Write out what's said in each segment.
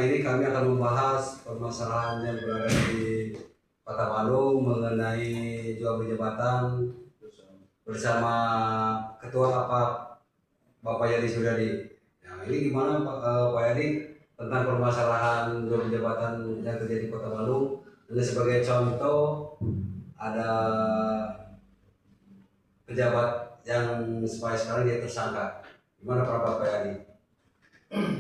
ini kami akan membahas permasalahan yang berada di Kota Bandung mengenai jual beli jabatan bersama Ketua APAP Bapak Yadi Suryadi. Nah, ini gimana Pak Yadi tentang permasalahan jual beli jabatan yang terjadi di Kota Bandung? Dan sebagai contoh ada pejabat yang sekarang dia tersangka. Gimana Pak Yadi?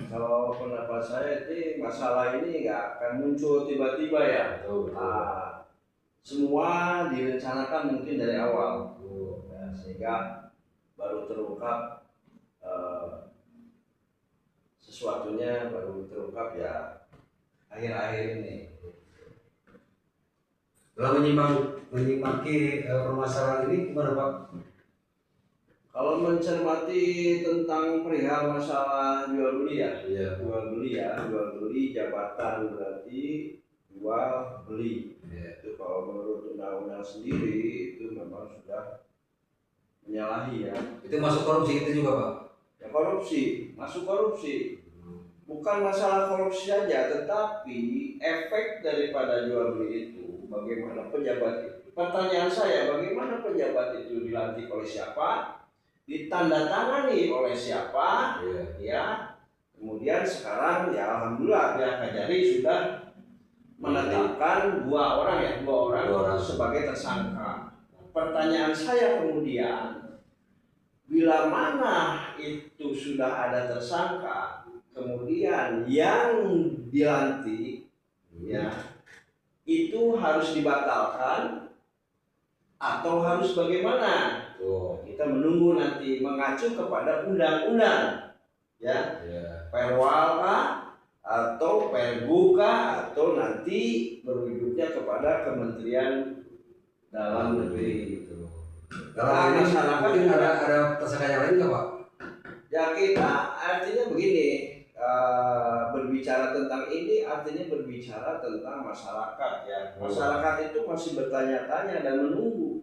Kalau pendapat saya ini masalah ini nggak akan muncul tiba-tiba ya. Betul. Semua direncanakan mungkin dari awal, ya, sehingga baru terungkap sesuatunya baru terungkap ya akhir-akhir ini. Dalam menyimaki permasalahan ini gimana Pak? Kalau mencermati tentang perihal masalah jual beli ya, jual beli jabatan berarti jual beli. Itu kalau menurut undang-undang sendiri itu memang sudah menyalahi ya. Itu masuk korupsi itu juga Pak? Ya korupsi, masuk korupsi. Bukan masalah korupsi saja, tetapi efek daripada jual beli itu bagaimana pejabat itu. Pertanyaan saya, bagaimana pejabat itu dilantik oleh siapa? Ditandatangani oleh siapa, ya. Kemudian sekarang ya alhamdulillah pihak Kajari sudah menetapkan dua orang sebagai tersangka. Pertanyaan saya kemudian, bila mana itu sudah ada tersangka, kemudian yang dilantik, ya itu harus dibatalkan atau harus bagaimana? Kita menunggu nanti mengacu kepada undang-undang, ya, perwal atau pergub atau nanti berwujudnya kepada Kementerian Dalam Negeri. Kalau ini mungkin ada tersangka yang lain nggak Pak? Ya kita artinya begini, berbicara tentang ini artinya berbicara tentang masyarakat ya. Masyarakat itu masih bertanya-tanya dan menunggu.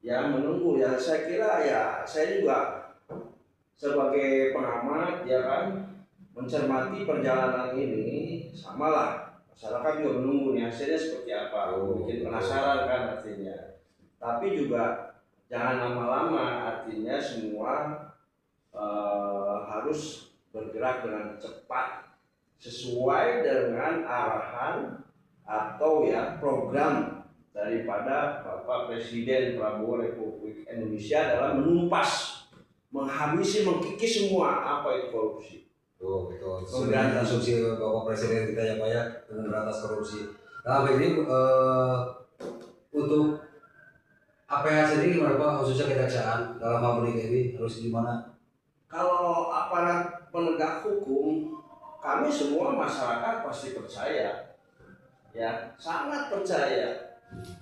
Ya saya kira ya saya juga sebagai pengamat ya kan mencermati perjalanan ini samalah masyarakat juga menunggu nih hasilnya seperti apa, bikin penasaran kan artinya. Tapi juga jangan lama-lama, artinya semua harus bergerak dengan cepat sesuai dengan arahan atau ya program daripada Bapak Presiden Prabowo Republik Indonesia dalam menumpas, menghabisi, mengkikis semua apa itu korupsi. Betul. Sebenarnya asumsi Bapak Presiden kita ya Pak ya, memberantas korupsi. Nah ini untuk APH sendiri gimana Pak, khususnya kejaksaan dalam hal ini harus gimana? Kalau aparat penegak hukum, kami semua masyarakat pasti percaya, ya sangat percaya.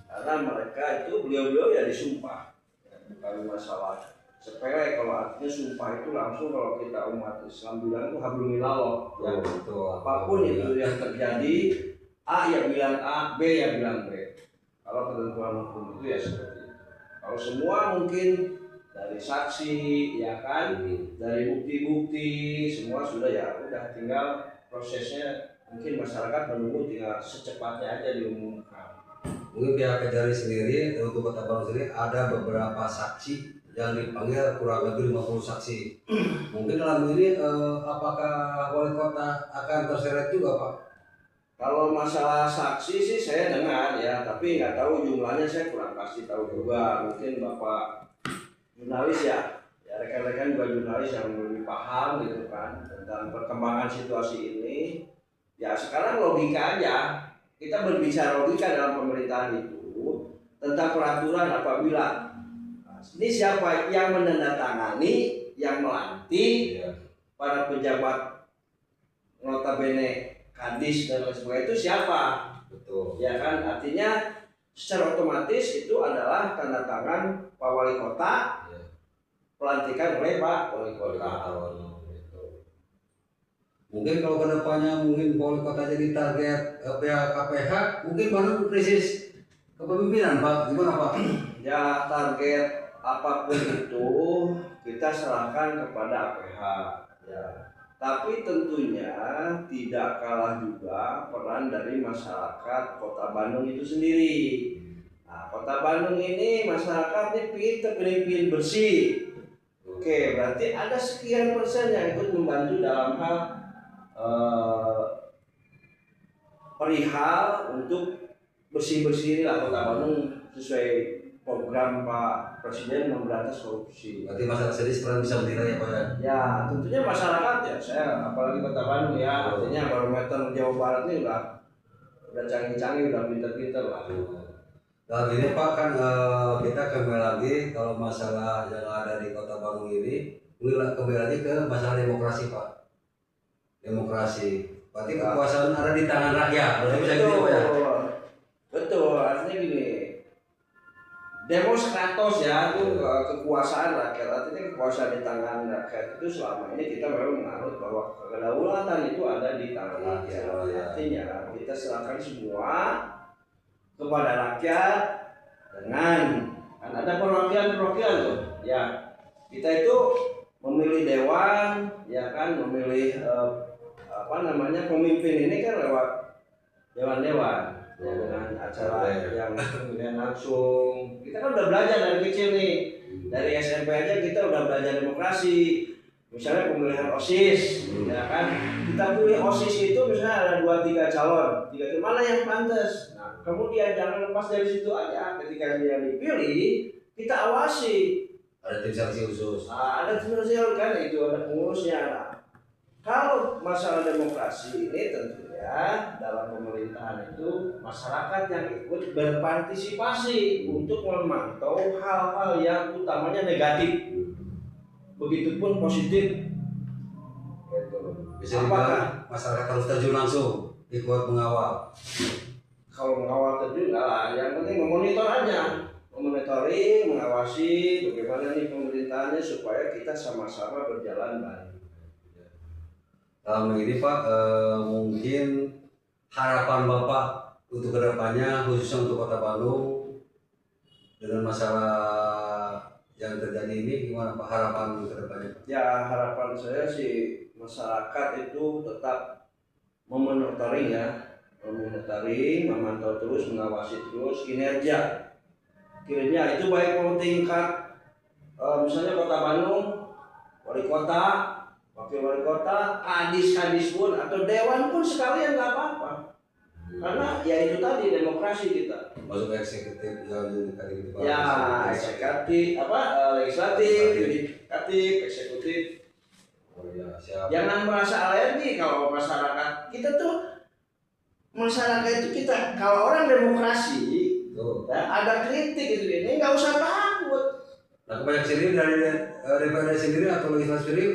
Karena mereka itu beliau-beliau ya disumpah, bukan masalah sepele. Kalau artinya sumpah itu langsung, kalau kita umat Islam bilang itu hablum minallah ya. Apapun itu yang terjadi, A ya bilang A, B ya bilang B. Kalau ketentuan hukum itu ya seperti itu. Kalau semua mungkin dari saksi ya kan, dari bukti-bukti semua sudah ya udah, tinggal prosesnya mungkin masyarakat menunggu, tinggal secepatnya aja diumumkan. Mungkin pihak Kajari sendiri untuk Kota Bandung sendiri ada beberapa saksi yang dipanggil, kurang lebih 50 saksi. Mungkin dalam ini apakah wali kota akan terseret juga Pak? Kalau masalah saksi sih saya dengar ya, tapi nggak tahu jumlahnya, saya kurang pasti tahu juga. Mungkin Bapak jurnalis ya rekan-rekan juga jurnalis yang lebih paham gitu kan tentang perkembangan situasi ini. Ya sekarang logika aja. Kita berbicara logika dalam pemerintahan itu tentang peraturan apabila ini siapa yang menandatangani, yang melantik para pejabat notabene kadis dan lain sebagainya itu siapa? Betul. Ya kan, artinya secara otomatis itu adalah tanda tangan Pak Wali Kota, pelantikan oleh Pak Wali Kota. Mungkin kalau kedepannya mungkin wali kota jadi target pihak KPH, mungkin baru krisis kepemimpinan Pak, gimana Pak? Ya target apapun itu kita serahkan kepada APH ya. Tapi tentunya tidak kalah juga peran dari masyarakat Kota Bandung itu sendiri. Nah, Kota Bandung ini masyarakatnya pintar-pintar bersih. Oke, berarti ada sekian persen yang ikut membantu dalam hal perihal untuk bersih-bersih lah Kota Bandung sesuai program Pak Presiden memberantas korupsi. Berarti masyarakat sendiri sekarang bisa menilai ya Pak ya? Ya, tentunya masyarakat ya, saya apalagi Kota Bandung ya, artinya barometer Jawa Barat ini udah canggih-canggih, udah pinter-pinter lah. Nah ini Pak kan kita kembali lagi kalau masalah yang ada di Kota Bandung ini kembali lagi ke masalah demokrasi Pak. Demokrasi. Berarti kekuasaan ada di tangan rakyat. Berarti bisa gitu Pak ya? Betul, artinya gini. Demos Kratos ya, itu kekuasaan rakyat, artinya kekuasaan di tangan rakyat itu selama ini kita memang menganut bahwa kedaulatan itu ada di tangan rakyat. Artinya kita serahkan semua kepada rakyat dengan kan ada perwakilan tuh ya, kita itu memilih dewan ya kan, memilih pemimpin ini kan lewat dewan-dewan ya, dengan acara yang kemudian langsung. Kita kan udah belajar dari kecil nih, dari SMP aja kita udah belajar demokrasi. Misalnya pemilihan OSIS, ya kan? Kita pilih OSIS itu misalnya ada 2-3 calon, 3 mana yang pantas. Nah, kemudian jangan lepas dari situ aja. Ketika dia dipilih, kita awasi. Ada tim seleksi khusus. Ada tim seleksi kan, itu ada pengurusnya. Nah, kalau masalah demokrasi ini tentunya dalam pemerintahan itu masyarakat yang ikut berpartisipasi untuk memantau hal-hal yang utamanya negatif. Begitupun positif. Bisa dibilang masyarakat harus terjun langsung ikut mengawal. Kalau mengawal terjun enggak lah, yang penting memonitor aja, memonitoring, mengawasi bagaimana nih pemerintahannya supaya kita sama-sama berjalan baik. Ini Pak, mungkin harapan Bapak untuk kedepannya khususnya untuk Kota Bandung dengan masalah yang terjadi ini gimana Pak, harapan kedepannya? Ya, harapan saya sih masyarakat itu tetap memonitoring ya, memantau terus, mengawasi terus kinerja itu baik mau tingkat misalnya Kota Bandung, wali kota, wakil wali kota, kadis pun atau dewan pun sekalian nggak apa-apa. Karena ya itu tadi demokrasi kita. Masuk ke eksekutif tadi gitu Pak. Ya, legislatif, yudikatif, eksekutif. Oh ya, siap. Jangan merasa alergi kalau masyarakat kita tuh, masyarakat itu kita kalau orang demokrasi ya, ada kritik gitu ini nggak usah takut. Nah kebanyakan sendiri dari DPRD sendiri atau legislatif sendiri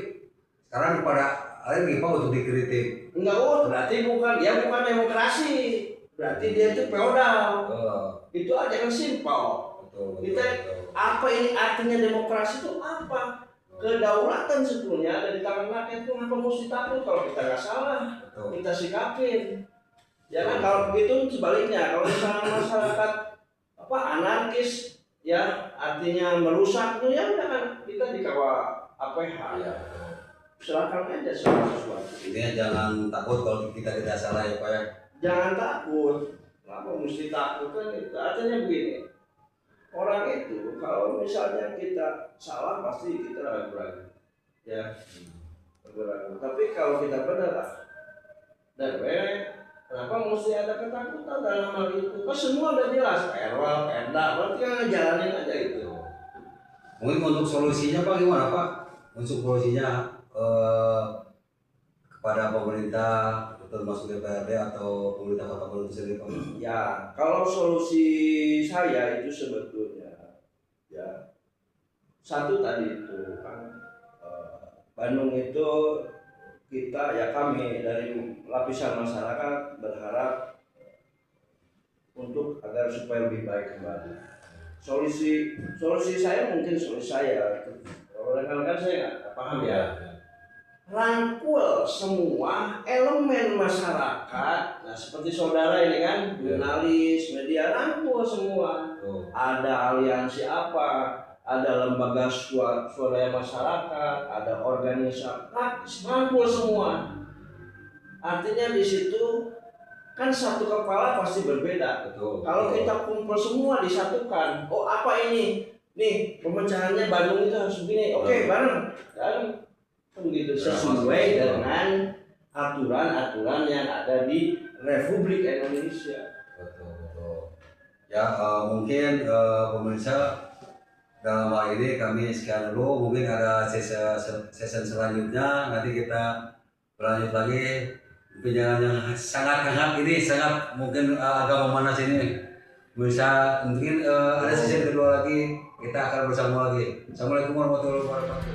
sekarang kepada alergi Pak untuk dikritik. Enggak, berarti bukan demokrasi, berarti dia itu feodal. Itu aja kan simpel. Kita apa ini artinya demokrasi itu apa? Kedaulatan sebetulnya ada di tangan rakyat itu, apa mesti takut kalau kita nggak salah, kita sikapin. Ya kan, kalau begitu sebaliknya, kalau misalnya masyarakat anarkis ya artinya merusak itu ya udah kan kita dikawal APH. Ya. Silakan aja sesuatu. Intinya jangan takut kalau kita tidak salah ya Pak ya. Jangan takut. Kenapa mesti takut kan? Artinya begini. Orang itu kalau misalnya kita salah pasti kita ragu-ragu. Ya. Ragu-ragu. Tapi kalau kita benar dan kenapa mesti ada ketakutan dalam hal itu? Kan semua udah jelas, perwal, perda, berarti kan jalanin aja itu. Mungkin untuk solusinya Pak gimana Pak? Untuk solusinya kepada pemerintah termasuk DPRD atau pemerintah Kota Bandung sendiri Pak? Ya, kalau solusi saya itu sebetulnya ya satu tadi itu kan Bandung itu kita ya kami dari lapisan masyarakat berharap untuk agar supaya lebih baik kembali. Solusi saya mungkin solusi saya kalau rekan-rekan saya nggak paham ya. Rangkul semua elemen masyarakat, nah seperti saudara ini kan, jurnalis, media, rangkul semua. Ada aliansi apa, ada lembaga swadaya masyarakat, ada organisasi, rangkul semua. Artinya di situ kan satu kepala pasti berbeda. Betul. Kalau betul. kita kumpul semua disatukan, oh apa ini? Nih pemecahannya Bandung itu harus begini. Oke, bareng. Kan begitu sesuai dengan aturan-aturan yang ada di Republik Indonesia. Betul, betul. Ya mungkin pemirsa dalam hal ini kami sekian dulu. Mungkin ada sesi selanjutnya nanti kita berlanjut lagi. Mungkin yang sangat hangat ini sangat mungkin agak memanas ini. Bisa mungkin ada sesi kedua lagi kita akan bersama lagi. Assalamualaikum warahmatullahi wabarakatuh.